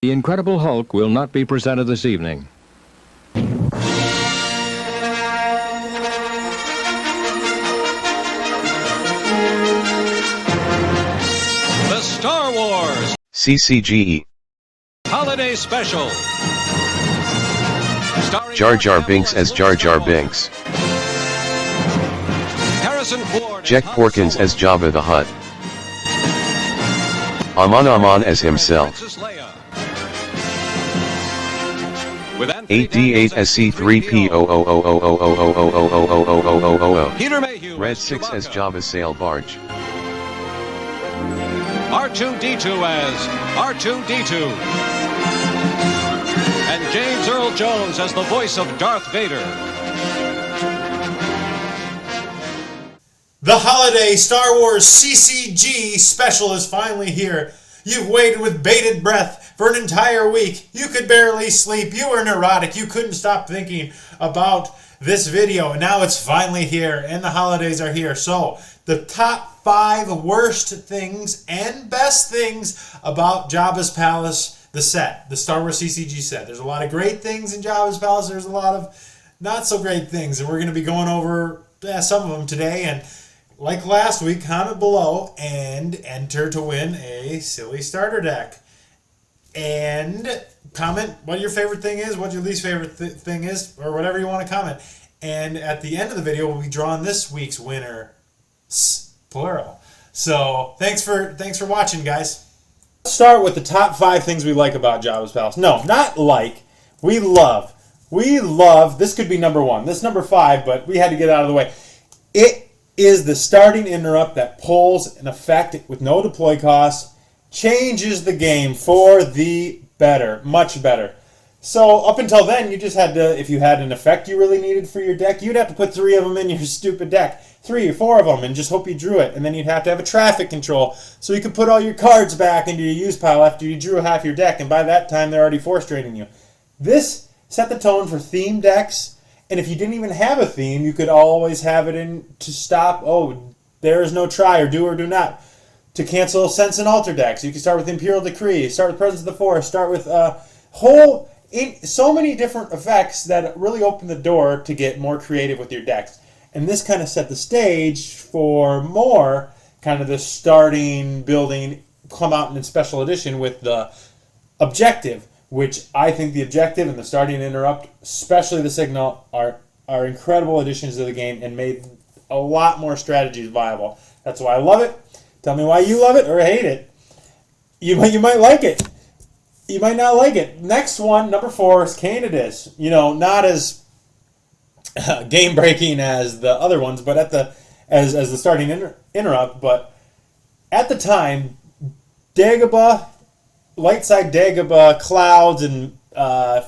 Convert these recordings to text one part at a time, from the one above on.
The Incredible Hulk will not be presented this evening. The Star Wars CCG Holiday Special. Starring Jar Jar Binks as Jar Jar Binks, Harrison Ford Jack Porkins as Jabba the Hutt, Aman as himself, Princess Leia. With 8D8 as C3PO. Peter Mayhew Red as 6 as Chewbacca. Jabba's sail barge, R2-D2 as R2-D2. And James Earl Jones as the voice of Darth Vader. The holiday Star Wars CCG special is finally here. You've waited with bated breath for an entire week. You could barely sleep. You were neurotic. You couldn't stop thinking about this video. And now it's finally here, and the holidays are here. So, the top 5 worst things and best things about Jabba's Palace, the set, the Star Wars CCG set. There's a lot of great things in Jabba's Palace. There's a lot of not so great things, and we're going to be going over some of them today. And like last week, comment below and enter to win a silly starter deck. And comment what your favorite thing is, what your least favorite thing is, or whatever you want to comment. And at the end of the video, we'll be drawing this week's winner, plural. So thanks for watching, guys. Let's start with the top 5 things we like about Jabba's Palace. No, not like. We love. This could be number 1. This is number 5, but we had to get out of the way. It is the starting interrupt that pulls an effect with no deploy costs, changes the game for the better, much better. So up until then, you just had to, if you had an effect you really needed for your deck, you'd have to put 3 of them in your stupid deck. 3 or 4 of them, and just hope you drew it. And then you'd have to have a traffic control, so you could put all your cards back into your use pile after you drew half your deck, and by that time they're already force draining you. This set the tone for theme decks, and if you didn't even have a theme, you could always have it in to stop, there is no try, or do not. To cancel Sense and Alter decks, you can start with Imperial Decree, start with Presence of the Force, start with so many different effects that really open the door to get more creative with your decks. And this kind of set the stage for more kind of the starting building come out in a special edition with the objective, which I think the objective and the starting interrupt, especially the signal, are incredible additions to the game and made a lot more strategies viable. That's why I love it. Tell me why you love it or hate it. You might like it. You might not like it. Next one, number 4, is Candidates. Not as game breaking as the other ones, but as the starting interrupt. But at the time, Dagobah, light side Dagobah clouds and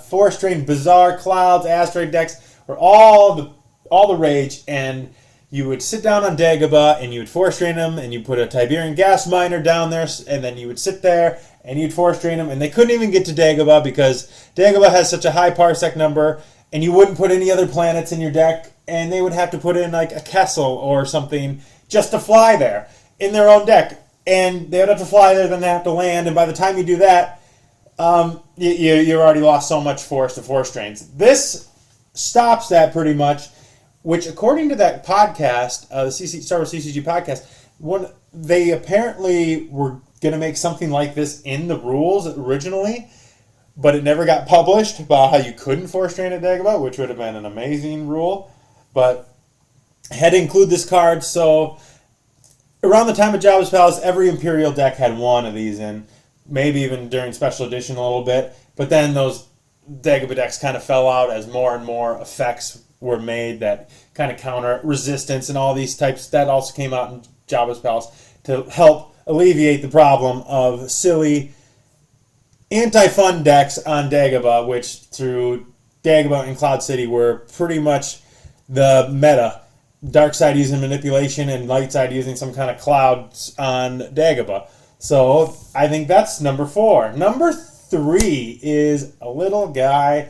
force drain bizarre clouds, asteroid decks were all the rage, and you would sit down on Dagobah and you would force drain them, and you put a Tiberian gas miner down there, and then you would sit there and you'd force drain them, and they couldn't even get to Dagobah because Dagobah has such a high parsec number, and you wouldn't put any other planets in your deck, and they would have to put in like a Kessel or something just to fly there in their own deck, and they would have to fly there, then they have to land, and by the time you do that, you already lost so much force to force drains. This stops that pretty much, which according to that podcast, the Star Wars CCG podcast, they apparently were going to make something like this in the rules originally, but it never got published about how you couldn't force drain at Dagobah, which would have been an amazing rule, but had to include this card. So around the time of Jabba's Palace, every Imperial deck had one of these in, maybe even during Special Edition a little bit, but then those Dagobah decks kind of fell out as more and more effects were made that kind of counter resistance and all these types. That also came out in Jabba's Palace to help alleviate the problem of silly anti-fun decks on Dagobah, which through Dagobah and Cloud City were pretty much the meta. Dark side using manipulation and light side using some kind of clouds on Dagobah. So I think that's number 4. Number 3 is a little guy,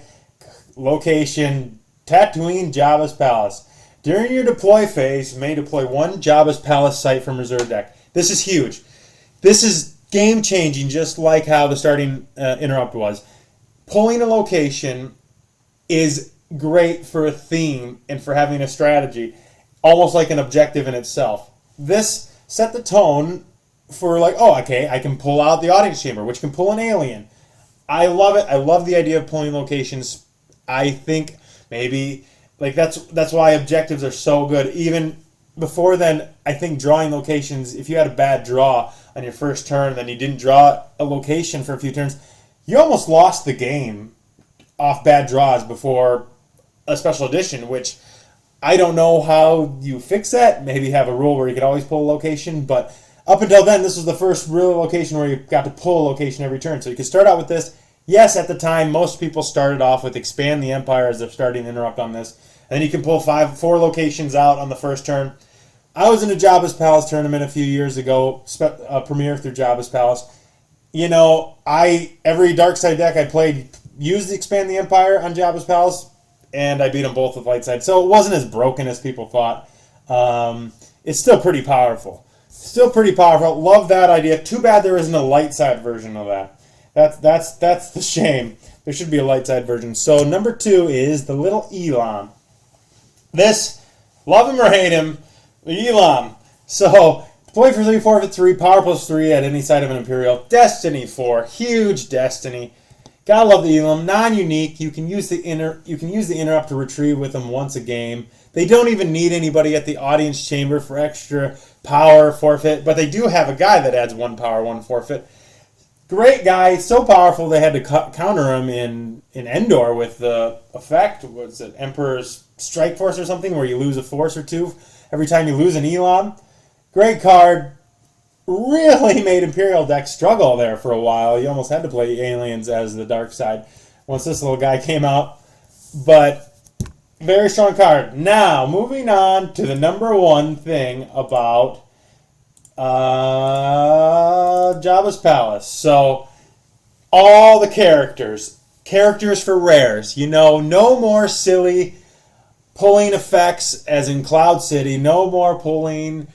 location, Tatooine, Jabba's Palace. During your deploy phase, you may deploy 1 Jabba's Palace site from reserve deck. This is huge. This is game changing, just like how the starting interrupt was. Pulling a location is great for a theme and for having a strategy, almost like an objective in itself. This set the tone for like, oh, okay, I can pull out the audience chamber, which can pull an alien. I love it. I love the idea of pulling locations. I think maybe like that's why objectives are so good. Even before then, I think drawing locations, if you had a bad draw on your first turn, then you didn't draw a location for a few turns, you almost lost the game off bad draws before a special edition, which I don't know how you fix that. Maybe have a rule where you could always pull a location, but up until then, this was the first real location where you got to pull a location every turn. So you could start out with this. Yes, at the time, most people started off with Expand the Empire as they're starting to interrupt on this. And then you can pull 4 locations out on the first turn. I was in a Jabba's Palace tournament a few years ago, premiere through Jabba's Palace. You know, every dark side deck I played used Expand the Empire on Jabba's Palace, and I beat them both with light side. So it wasn't as broken as people thought. It's still pretty powerful. Still pretty powerful. Love that idea. Too bad there isn't a light side version of that. That's the shame. There should be a light side version. So number 2 is the little Elam. This, love him or hate him, the Elam. So play for 3, forfeit 3, power plus 3 at any side of an Imperial. Destiny 4, huge destiny. Gotta love the Elam. Non-unique. You can use the interrupt to retrieve with them once a game. They don't even need anybody at the audience chamber for extra power forfeit, but they do have a guy that adds 1 power, 1 forfeit. Great guy, so powerful they had to counter him in Endor with the effect. What's it, Emperor's Strike Force or something, where you lose a force or 2 every time you lose an Elam. Great card. Really made Imperial decks struggle there for a while. You almost had to play aliens as the dark side once this little guy came out. But very strong card. Now, moving on to the number 1 thing about Jabba's Palace. So, all the characters for rares. You know, no more silly pulling effects as in Cloud City. No more pulling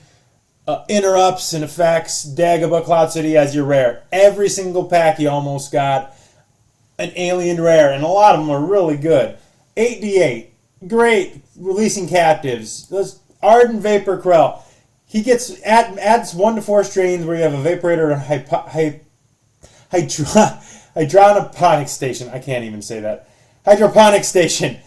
interrupts and effects, Dagobah, Cloud City as your rare. Every single pack you almost got an alien rare, and a lot of them are really good. 8d8, great, releasing captives. Those Ardent Vapor Krell. He adds 1 to 4 strains where you have a Vaporator hydroponic station. I can't even say that. Hydroponic station.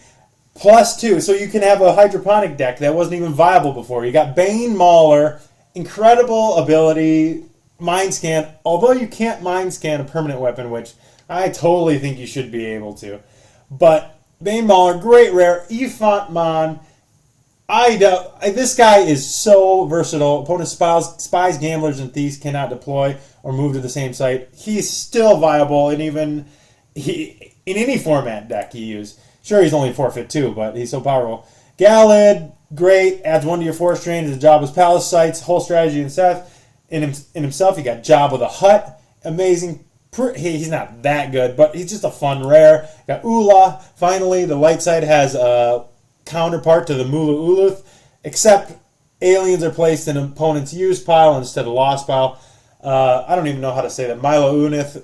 Plus 2. So you can have a hydroponic deck that wasn't even viable before. You got Bane Mauler. Incredible ability. Mind Scan. Although you can't Mind Scan a permanent weapon, which I totally think you should be able to. But Bane Mauler, great rare. Efont Mon. This guy is so versatile. Opponent spies, gamblers, and thieves cannot deploy or move to the same site. He's still viable, and even in any format deck you use. Sure, he's only forfeit 2, but he's so powerful. Galad, great. Adds 1 to your 4 strain to Jabba's Palace sites. Whole strategy in Seth. In himself, you got Jabba the Hutt. Amazing. He's not that good, but he's just a fun rare. Got Ula. Finally, the light side has a counterpart to the Mulu Uluth, except aliens are placed in opponent's use pile instead of lost pile. I don't even know how to say that. Milo Unith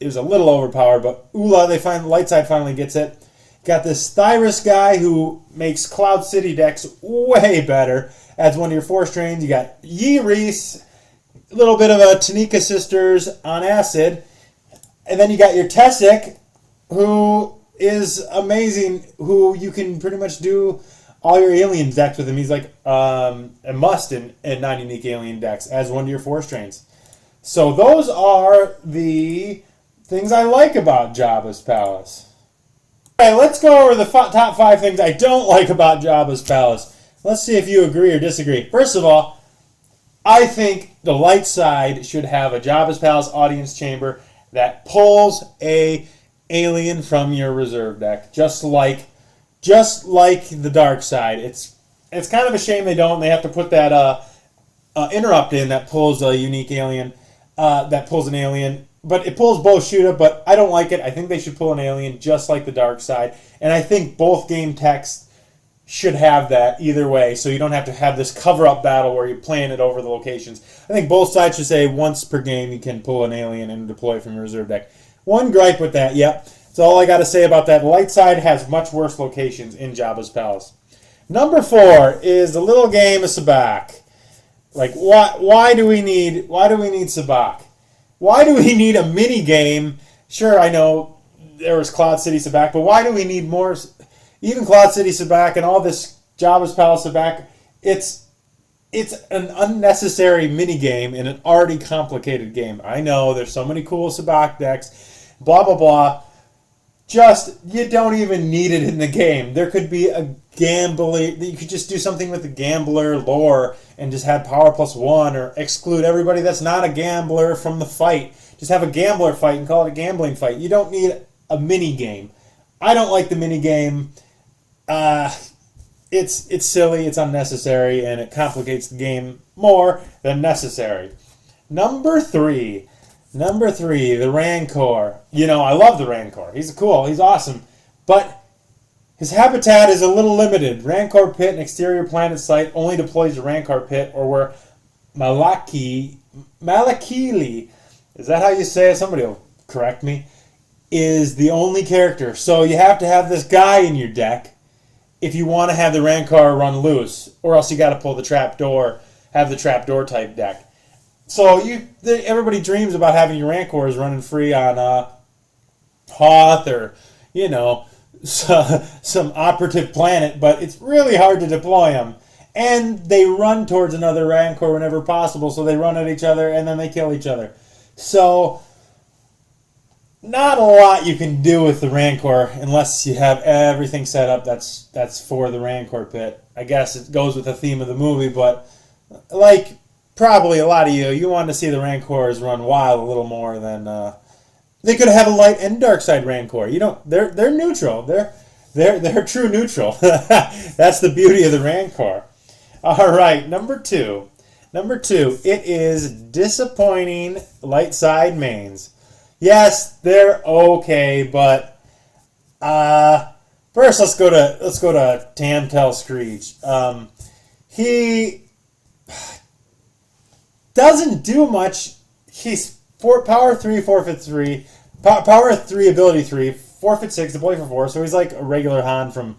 is a little overpowered, but Ula, the light side finally gets it. Got this Thyrus guy who makes Cloud City decks way better. Adds 1 to your 4 strains. You got Yi Reese, a little bit of a Tanika Sisters on acid. And then you got your Tessic, who is amazing, who you can pretty much do all your alien decks with him. He's like a must in non-unique alien decks. Adds 1 to your 4 strains. So those are the things I like about Jabba's Palace. All right, let's go over the top 5 things I don't like about Jabba's Palace. Let's see if you agree or disagree. First of all, I think the light side should have a Jabba's Palace audience chamber that pulls a alien from your reserve deck, just like the dark side. It's kind of a shame they don't. They have to put that interrupt in that pulls a unique alien, that pulls an alien. But it pulls both shoot up, but I don't like it. I think they should pull an alien just like the dark side. And I think both game texts should have that either way, so you don't have to have this cover-up battle where you're playing it over the locations. I think both sides should say once per game you can pull an alien and deploy from your reserve deck. One gripe with that, yep. That's all I got to say about that. The light side has much worse locations in Jabba's Palace. Number 4 is the little game of Sabacc. Like, why do we need Sabacc? Why do we need a mini game? Sure, I know there was Cloud City Sabacc, but why do we need more? Even Cloud City Sabacc and all this Jabba's Palace Sabacc, it's an unnecessary mini game in an already complicated game. I know there's so many cool Sabacc decks, blah blah blah. Just, you don't even need it in the game. There could be a gambler, you could just do something with the gambler lore and just have power +1 or exclude everybody that's not a gambler from the fight. Just have a gambler fight and call it a gambling fight. You don't need a mini game. I don't like the mini game. It's silly, it's unnecessary, and it complicates the game more than necessary. Number three, the Rancor. You know, I love the Rancor. He's cool, he's awesome. But his habitat is a little limited. Rancor Pit, an exterior planet site, only deploys the Rancor Pit, or where Malakili, is that how you say it? Somebody will correct me. Is the only character. So you have to have this guy in your deck if you want to have the Rancor run loose, or else you got to pull the trapdoor, have the trapdoor type deck. So everybody dreams about having your Rancors running free on Hoth or, you know, some operative planet, but it's really hard to deploy them. And they run towards another Rancor whenever possible, so they run at each other and then they kill each other. So not a lot you can do with the Rancor unless you have everything set up that's for the Rancor Pit. I guess it goes with the theme of the movie, but like probably a lot of you want to see the Rancors run wild a little more than they could have a light and dark side Rancor. You don't. They're neutral. They're true neutral. That's the beauty of the Rancor. All right, number two. It is disappointing light side mains. Yes, they're okay, but first let's go to Tamtel Screech. He doesn't do much. He's power 3, forfeit 3, power 3, ability 3, forfeit 6, deploy for 4. So he's like a regular Han from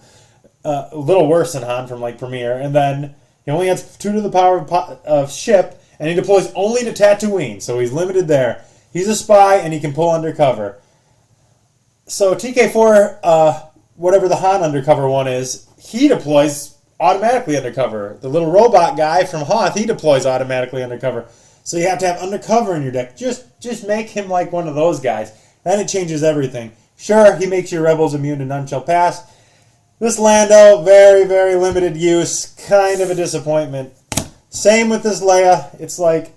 a little worse than Han from like Premiere, and then he only has 2 to the power of ship, and he deploys only to Tatooine, so he's limited there. He's a spy, and he can pull undercover. So TK4, whatever the Han undercover one is, he deploys automatically undercover. The little robot guy from Hoth, he deploys automatically undercover. So you have to have undercover in your deck. Just make him like one of those guys. Then it changes everything. Sure, he makes your rebels immune to None Shall Pass. This Lando, very, very limited use. Kind of a disappointment. Same with this Leia. It's like,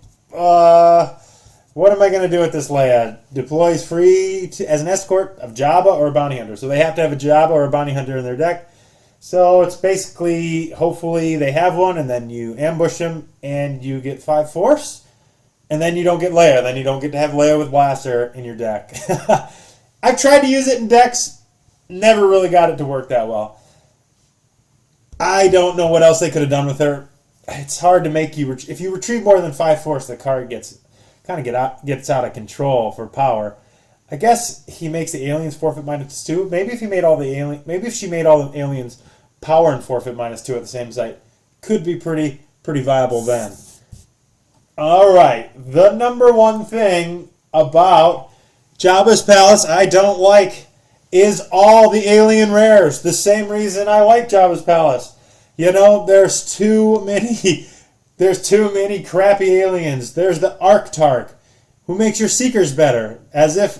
what am I going to do with this Leia? Deploys free as an escort of Jabba or a bounty hunter. So they have to have a Jabba or a bounty hunter in their deck. So it's basically, hopefully they have one, and then you ambush them, and you get 5 force, and then you don't get Leia. Then you don't get to have Leia with Blaster in your deck. I've tried to use it in decks, never really got it to work that well. I don't know what else they could have done with her. It's hard to make you, if you retrieve more than 5 force, the card gets out of control for power. I guess he makes the aliens forfeit -2. Maybe if she made all the aliens power and forfeit -2 at the same site, could be pretty viable then. All right, the number one thing about Jabba's Palace I don't like is all the alien rares. The same reason I like Jabba's Palace. You know, there's too many crappy aliens. There's the Arctarch, who makes your Seekers better, as if,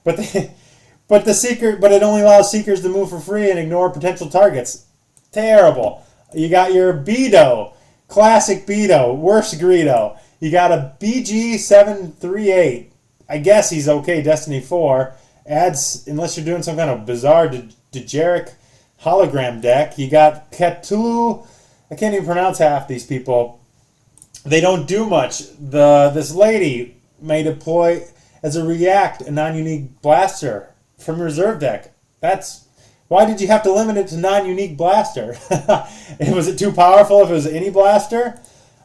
but it only allows Seekers to move for free and ignore potential targets. Terrible. You got your Beto, classic Beto, worst Greedo. You got a BG738. I guess he's okay. Destiny 4 adds, unless you're doing some kind of bizarre Dejeric hologram deck. You got Cthulhu. I can't even pronounce half these people. They don't do much. This lady may deploy as a react, a non-unique blaster from reserve deck. That's Why did you have to limit it to non-unique blaster? Was it too powerful if it was any blaster?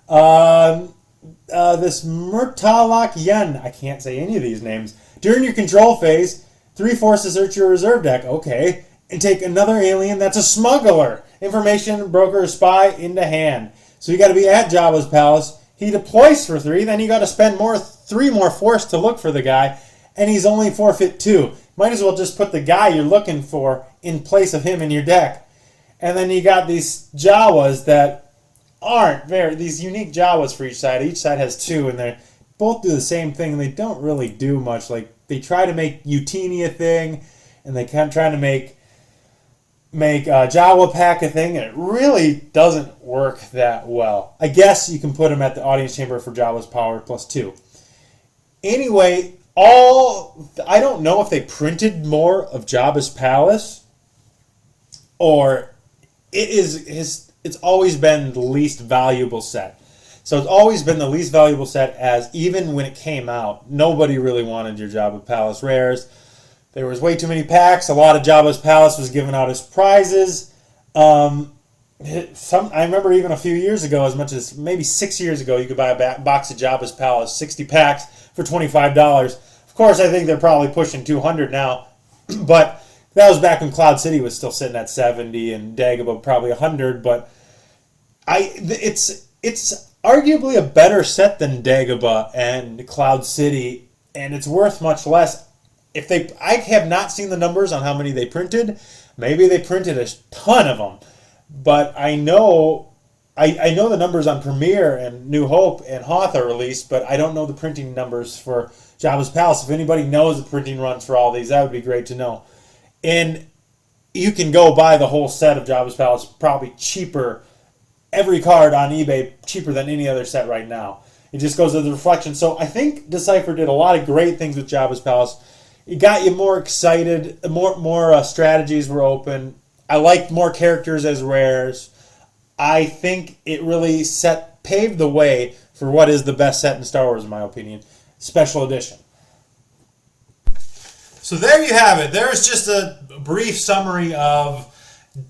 This Murtalak Yen, I can't say any of these names. During your control phase, 3 force to search your reserve deck. Okay. And take another alien that's a smuggler. Information, broker, or spy into hand. So you got to be at Jabba's palace. He deploys for 3, then you got to spend 3 more force to look for the guy, and he's only forfeit 2. Might as well just put the guy you're looking for in place of him in your deck. And then you got these Jawas that aren't these unique Jawas for each side. Each side has 2, and they both do the same thing, and they don't really do much. Like, they try to make Utini a thing, and they kept trying to make Jawa Pack a thing, and it really doesn't work that well. I guess you can put them at the audience chamber for Jawa's power +2. Anyway, I don't know if they printed more of Jabba's palace, or it's always been the least valuable set. So it's always been the least valuable set, as even when it came out, nobody really wanted your Jabba Palace rares. There was way too many packs. A lot of Jabba's Palace was given out as prizes. I remember even a few years ago, as much as maybe 6 years ago, you could buy a box of Jabba's Palace, 60 packs for $25. Of course, I think they're probably pushing 200 now. But that was back when Cloud City was still sitting at 70 and Dagobah probably 100. But it's arguably a better set than Dagobah and Cloud City, and it's worth much less. I have not seen the numbers on how many they printed. Maybe they printed a ton of them, but I know the numbers on Premiere and New Hope and Hoth are released, but I don't know the printing numbers for Jabba's Palace. If anybody knows the printing runs for all these, that would be great to know. And you can go buy the whole set of Jabba's Palace probably cheaper. Every card on eBay cheaper than any other set right now. It just goes to the reflection. So I think Decipher did a lot of great things with Jabba's Palace. It got you more excited. More strategies were open. I liked more characters as rares. I think it really paved the way for what is the best set in Star Wars, in my opinion. Special Edition. So there you have it. There's just a brief summary of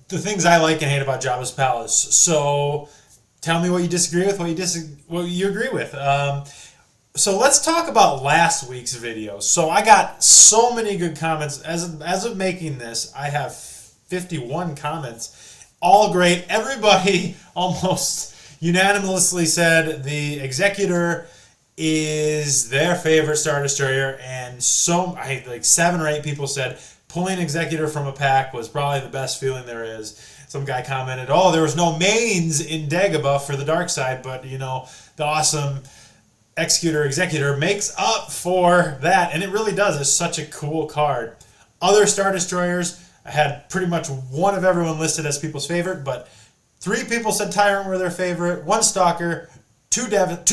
the things I like and hate about Jabba's Palace. So tell me what you disagree with, what you agree with. So let's talk about last week's video. So I got so many good comments. As of making this, I have 51 comments. All great. Everybody almost unanimously said the Executor is their favorite Star Destroyer, and like 7 or 8 people said pulling Executor from a pack was probably the best feeling there is. Some guy commented, oh, there was no mains in Dagobah for the dark side, but, the awesome Executor makes up for that, and it really does. It's such a cool card. Other Star Destroyers, I had pretty much one of everyone listed as people's favorite, but 3 people said Tyrant were their favorite, 1 Stalker, 2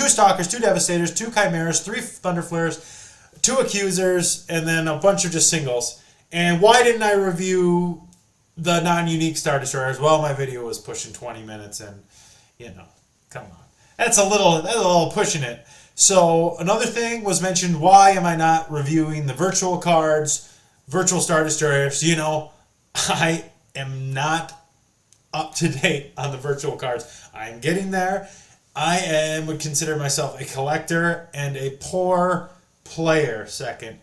Stalkers, 2 Devastators, 2 Chimeras, 3 Thunder Flares, 2 Accusers, and then a bunch of just singles. And why didn't I review the non-unique Star Destroyers? Well, my video was pushing 20 minutes, and, come on. That's a little pushing it. So another thing was mentioned, why am I not reviewing the virtual cards, virtual Star Destroyers? I am not up to date on the virtual cards. I am getting there. Would consider myself a collector and a poor player second.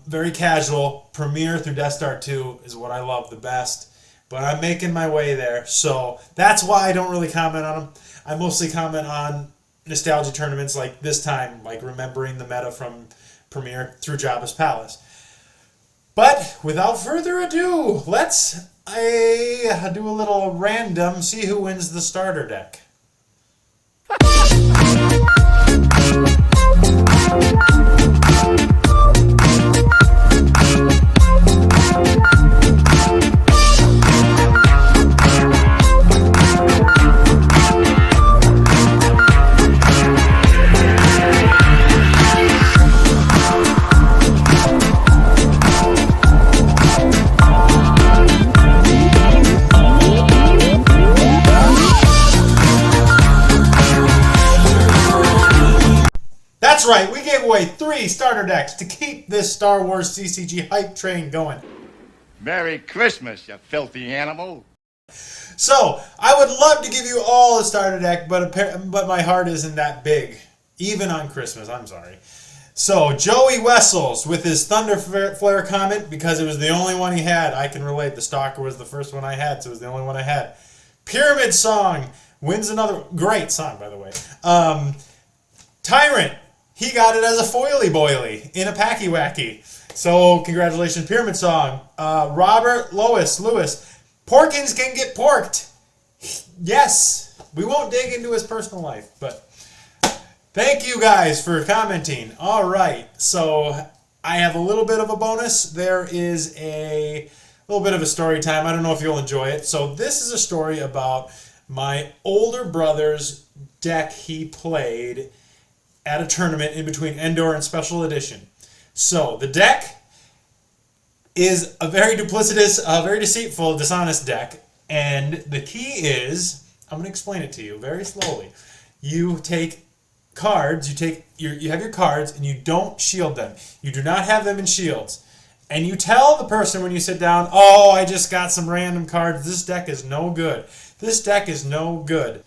Very casual. Premiere through Death Star 2 is what I love the best. But I'm making my way there. So that's why I don't really comment on them. I mostly comment on nostalgia tournaments like this time, like remembering the meta from Premiere through Jabba's Palace. But without further ado, let's do a little random, see who wins the starter deck. That's right, we gave away 3 starter decks to keep this Star Wars CCG hype train going. Merry Christmas, you filthy animal. So, I would love to give you all a starter deck, but my heart isn't that big. Even on Christmas, I'm sorry. So, Joey Wessels with his Thunder Flare comment, because it was the only one he had. I can relate. The Stalker was the first one I had, so it was the only one I had. Pyramid Song wins another great song, by the way. Tyrant, he got it as a foily boily in a packy wacky. So, congratulations, Pyramid Song. Robert Lewis, Porkins can get porked. Yes, we won't dig into his personal life, but thank you guys for commenting. All right, so I have a little bit of a bonus. There is a little bit of a story time. I don't know if you'll enjoy it. So this is a story about my older brother's deck he played at a tournament in between Endor and Special Edition. So the deck is a very duplicitous, very deceitful, dishonest deck. And the key is, I'm going to explain it to you very slowly. You take cards, you have your cards, and you don't shield them. You do not have them in shields. And you tell the person when you sit down, oh, I just got some random cards. This deck is no good. This deck is no good.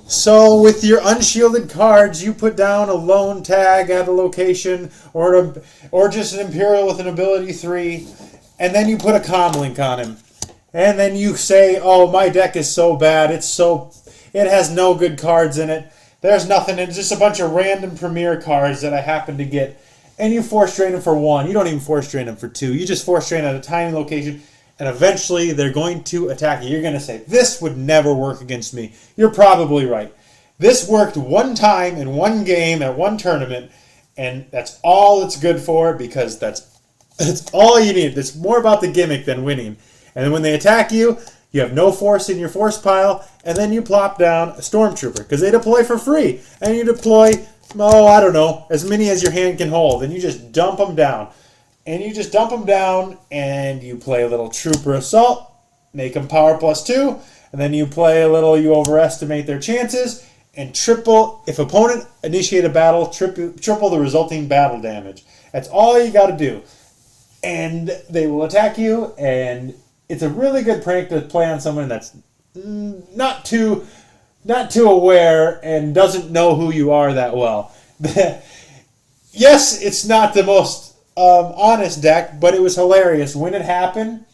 So with your unshielded cards, you put down a lone tag at a location or just an Imperial with an ability 3, and then you put a comm link on him. And then you say, oh, my deck is so bad, it has no good cards in it. There's nothing, it's just a bunch of random premier cards that I happen to get. And you force drain them for 1. You don't even force drain them for 2. You just force drain at a tiny location. And eventually, they're going to attack you. You're going to say, this would never work against me. You're probably right. This worked one time in one game at one tournament, and that's all it's good for because that's all you need. It's more about the gimmick than winning. And then when they attack you, you have no force in your force pile, and then you plop down a Stormtrooper because they deploy for free. And you deploy, I don't know, as many as your hand can hold, and you just dump them down. And you just dump them down, and you play a little Trooper Assault, make them power +2, and then you play a little, you overestimate their chances, and triple, if opponent initiate a battle, triple the resulting battle damage. That's all you got to do. And they will attack you, and it's a really good prank to play on someone that's not too aware and doesn't know who you are that well. Yes, it's not the most honest deck, but it was hilarious. When it happened,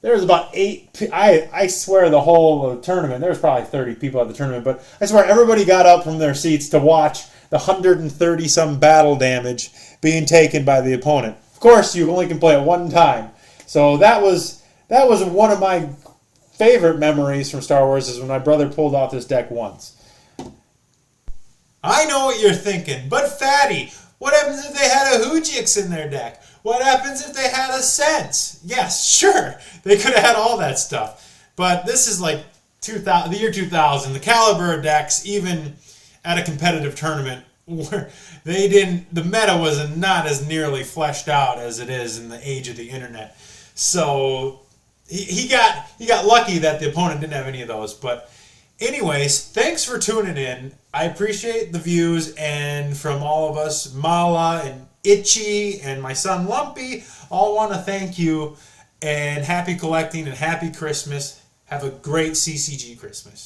there was about 8, I swear the whole tournament, there was probably 30 people at the tournament, but I swear everybody got up from their seats to watch the 130-some battle damage being taken by the opponent. Of course, you only can play it one time. So that was one of my favorite memories from Star Wars, is when my brother pulled off this deck once. I know what you're thinking, but Fatty, what happens if they had a Hoojix in their deck? What happens if they had a Sense? Yes, sure, they could have had all that stuff. But this is like the year 2000. The caliber of decks, even at a competitive tournament, where the meta was not as nearly fleshed out as it is in the age of the internet. So he got lucky that the opponent didn't have any of those. But anyways, thanks for tuning in. I appreciate the views, and from all of us, Mala and Itchy and my son Lumpy, all want to thank you, and happy collecting and happy Christmas. Have a great CCG Christmas.